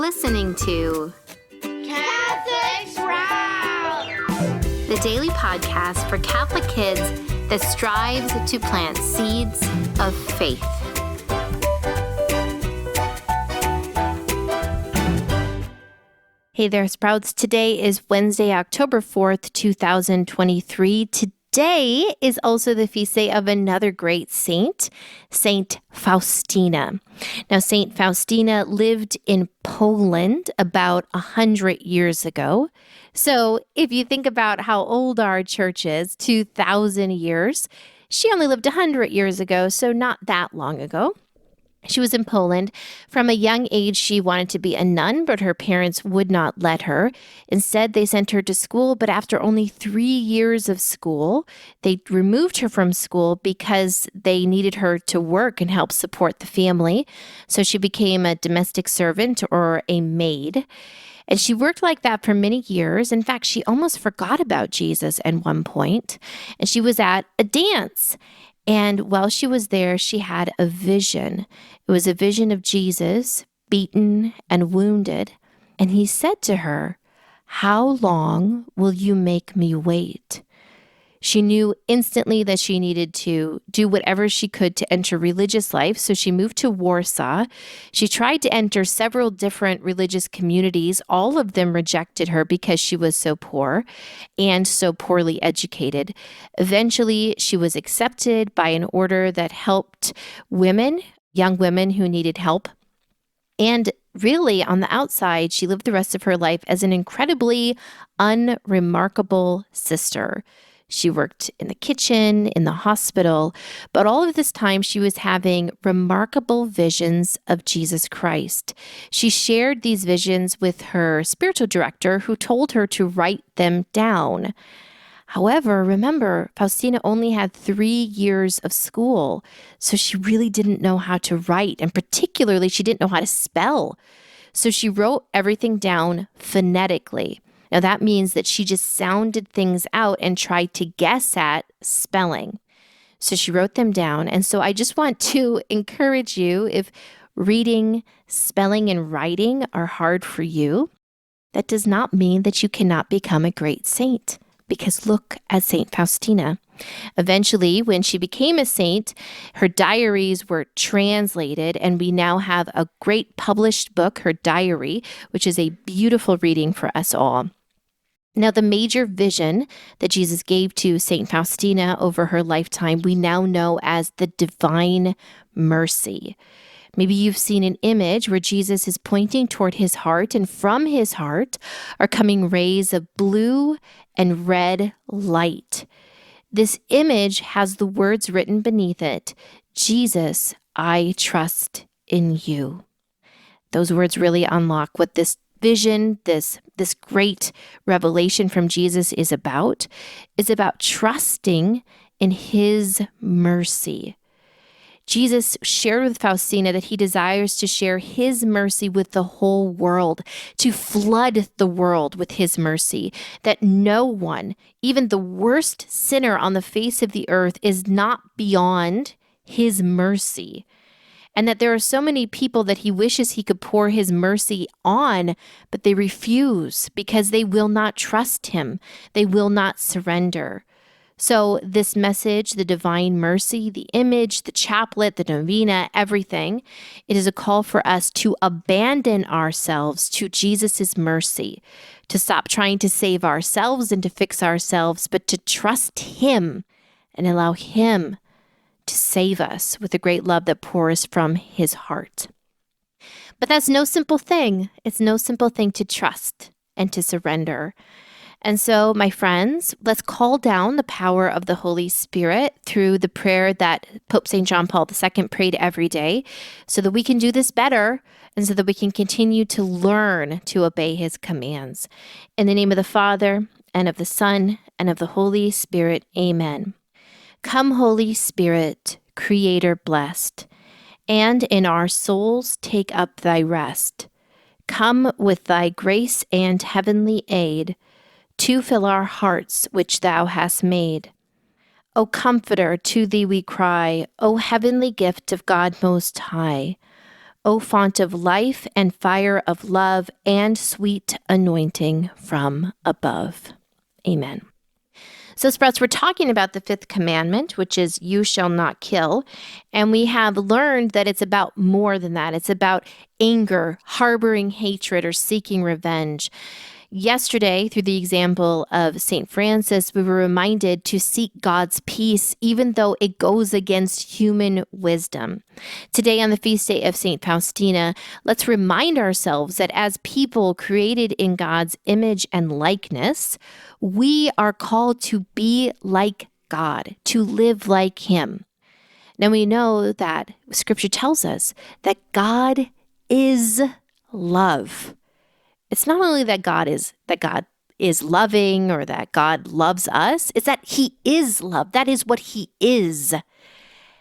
listening to Catholics Round, the daily podcast for Catholic kids that strives to plant seeds of faith. Hey there, Sprouts. Today is Wednesday, October 4th, 2023. Today is also the feast day of another great saint, Saint Faustina. Now, Saint Faustina lived in Poland about 100 years ago. So if you think about how old our church is, 2,000 years, she only lived 100 years ago, so not that long ago. She was in Poland. From a young age, she wanted to be a nun, but her parents would not let her. Instead, they sent her to school, but after only 3 years of school, they removed her from school because they needed her to work and help support the family. So she became a domestic servant or a maid. And she worked like that for many years. In fact, she almost forgot about Jesus at one point. And she was at a dance. And while she was there, she had a vision. It was a vision of Jesus, beaten and wounded. And he said to her, "How long will you make me wait?" She knew instantly that she needed to do whatever she could to enter religious life, so she moved to Warsaw. She tried to enter several different religious communities. All of them rejected her because she was so poor and so poorly educated. Eventually, she was accepted by an order that helped women, young women who needed help. And really, on the outside, she lived the rest of her life as an incredibly unremarkable sister. She worked in the kitchen, in the hospital, but all of this time she was having remarkable visions of Jesus Christ. She shared these visions with her spiritual director, who told her to write them down. However, remember, Faustina only had 3 years of school, so she really didn't know how to write, and particularly she didn't know how to spell. So she wrote everything down phonetically. Now, that means that she just sounded things out and tried to guess at spelling. So she wrote them down. And so I just want to encourage you, if reading, spelling, and writing are hard for you, that does not mean that you cannot become a great saint. Because look at Saint Faustina. Eventually, when she became a saint, her diaries were translated, and we now have a great published book, her diary, which is a beautiful reading for us all. Now, the major vision that Jesus gave to Saint Faustina over her lifetime, we now know as the divine mercy. Maybe you've seen an image where Jesus is pointing toward his heart, and from his heart are coming rays of blue and red light. This image has the words written beneath it, "Jesus, I trust in you." Those words really unlock what this vision, this great revelation from Jesus is about trusting in his mercy. Jesus shared with Faustina that he desires to share his mercy with the whole world, to flood the world with his mercy, that no one, even the worst sinner on the face of the earth, is not beyond his mercy. And that there are so many people that he wishes he could pour his mercy on, but they refuse because they will not trust him. They will not surrender. So this message, the divine mercy, the image, the chaplet, the novena, everything, it is a call for us to abandon ourselves to Jesus' mercy, to stop trying to save ourselves and to fix ourselves, but to trust him and allow him to save us with the great love that pours from his heart. But that's no simple thing. It's no simple thing to trust and to surrender. And so, my friends, let's call down the power of the Holy Spirit through the prayer that Pope St. John Paul II prayed every day, so that we can do this better and so that we can continue to learn to obey his commands. In the name of the Father, and of the Son, and of the Holy Spirit, amen. Come, Holy Spirit, Creator blessed, and in our souls take up thy rest. Come with thy grace and heavenly aid, to fill our hearts which thou hast made. O Comforter, to thee we cry, O heavenly gift of God Most High. O font of life and fire of love and sweet anointing from above. Amen. So, Sprouts, we're talking about the fifth commandment, which is you shall not kill. And we have learned that it's about more than that. It's about anger, harboring hatred, or seeking revenge. Yesterday, through the example of St. Francis, we were reminded to seek God's peace, even though it goes against human wisdom. Today, on the feast day of St. Faustina, let's remind ourselves that as people created in God's image and likeness, we are called to be like God, to live like Him. Now, we know that Scripture tells us that God is love. It's not only that God is loving or that God loves us, it's that He is love. That is what He is.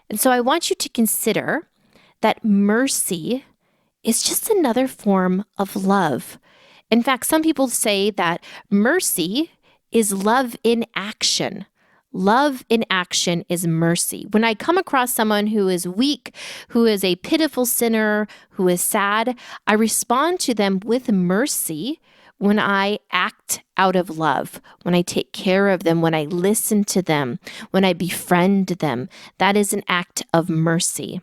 And so I want you to consider that mercy is just another form of love. In fact, some people say that mercy is love in action. Love in action is mercy. When I come across someone who is weak, who is a pitiful sinner, who is sad, I respond to them with mercy when I act out of love, when I take care of them, when I listen to them, when I befriend them. That is an act of mercy.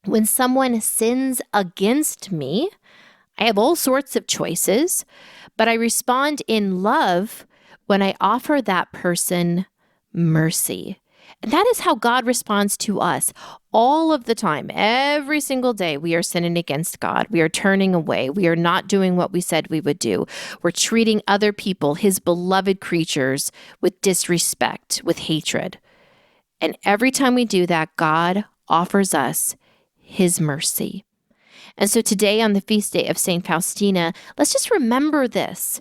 When someone sins against me, I have all sorts of choices, but I respond in love when I offer that person mercy. And that is how God responds to us all of the time. Every single day, we are sinning against God. We are turning away. We are not doing what we said we would do. We're treating other people, His beloved creatures, with disrespect, with hatred. And every time we do that, God offers us His mercy. And so today, on the feast day of St. Faustina, let's just remember this,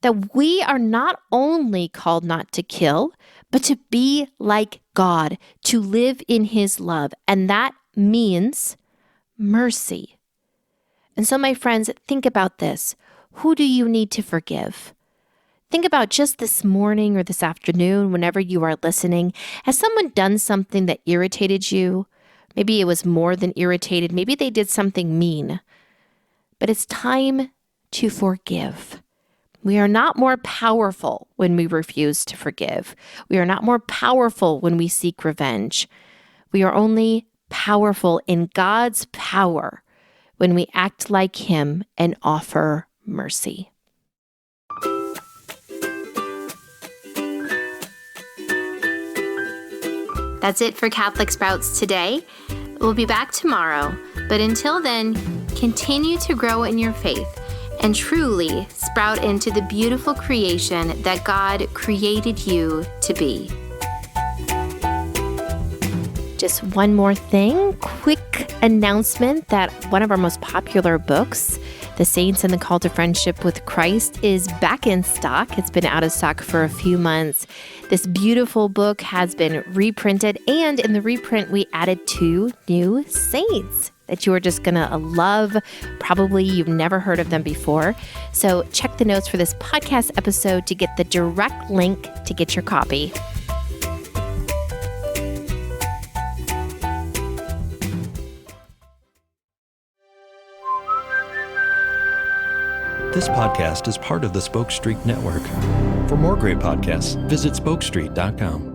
that we are not only called not to kill, but to be like God, to live in His love. And that means mercy. And so, my friends, think about this. Who do you need to forgive? Think about just this morning or this afternoon, whenever you are listening. Has someone done something that irritated you? Maybe it was more than irritated. Maybe they did something mean. But it's time to forgive. We are not more powerful when we refuse to forgive. We are not more powerful when we seek revenge. We are only powerful in God's power when we act like Him and offer mercy. That's it for Catholic Sprouts today. We'll be back tomorrow, but until then, continue to grow in your faith and truly sprout into the beautiful creation that God created you to be. Just one more thing, quick announcement that one of our most popular books, The Saints and the Call to Friendship with Christ, is back in stock. It's been out of stock for a few months. This beautiful book has been reprinted, and in the reprint, we added 2 new saints that you are just going to love. Probably you've never heard of them before. So check the notes for this podcast episode to get the direct link to get your copy. This podcast is part of the Spoke Street Network. For more great podcasts, visit spokestreet.com.